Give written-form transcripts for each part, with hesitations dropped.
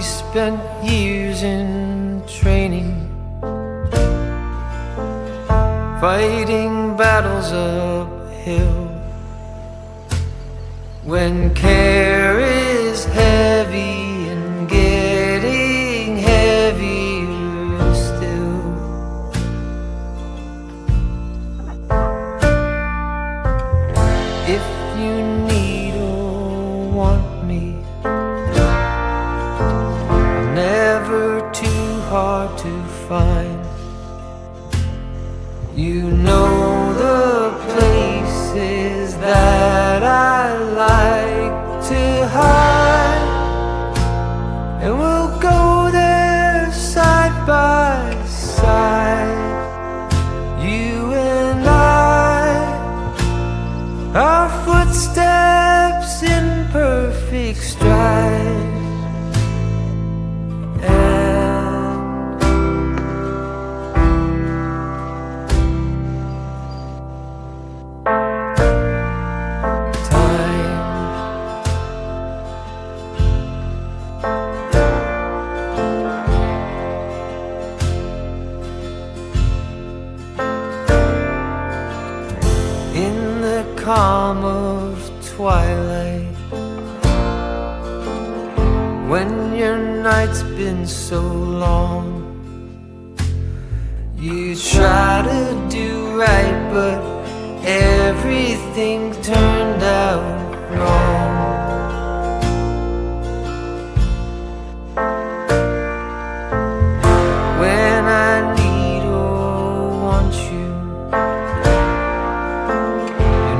spent years in training, fighting battles uphill. When care is heavy and getting heavier still, if you need or want me, I'm never too hard to find. You know the places that I like to hide, and we'll go there side by side. You and I, our footsteps in perfect stride. In the calm of twilight, when your night's been so long, you try to do right, but everything turned out wrong. When I need or want you,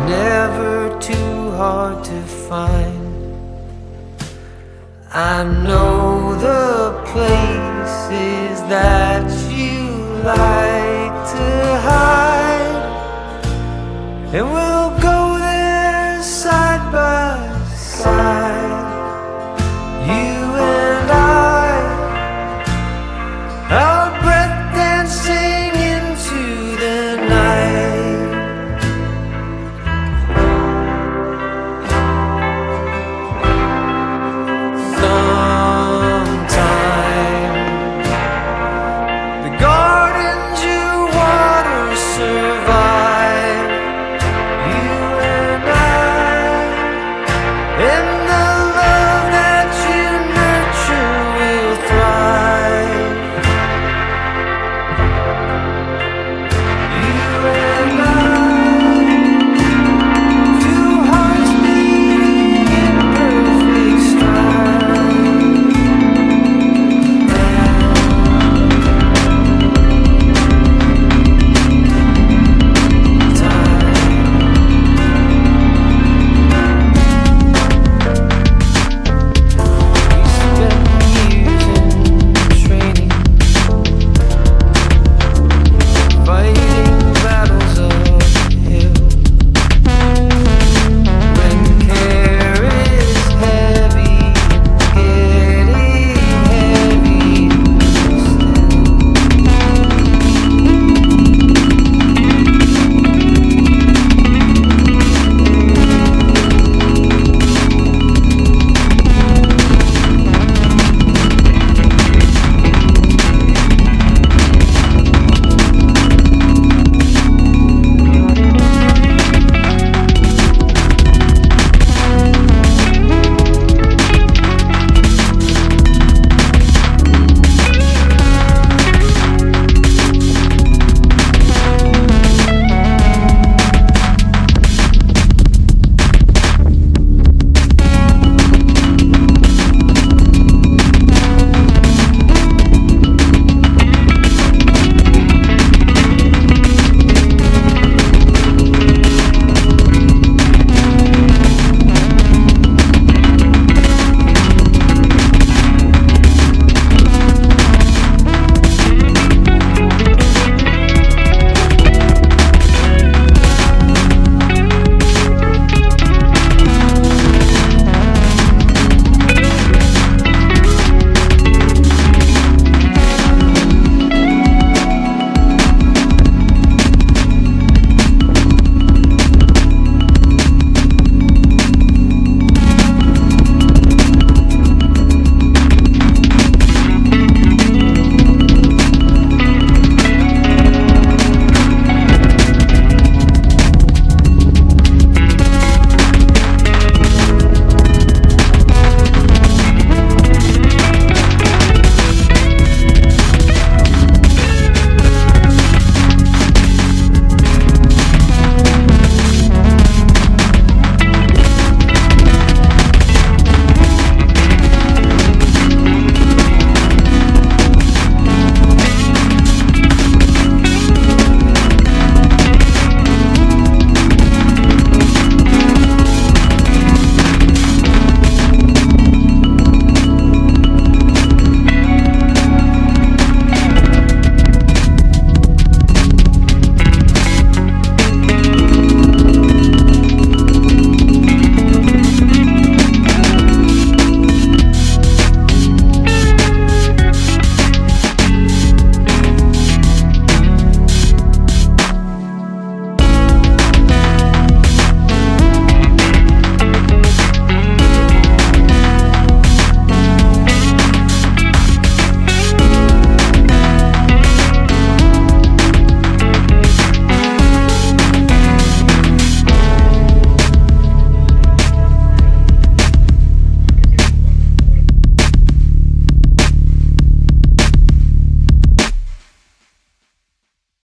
never too hard to find. I know the places that you like to hide, and we'll go there side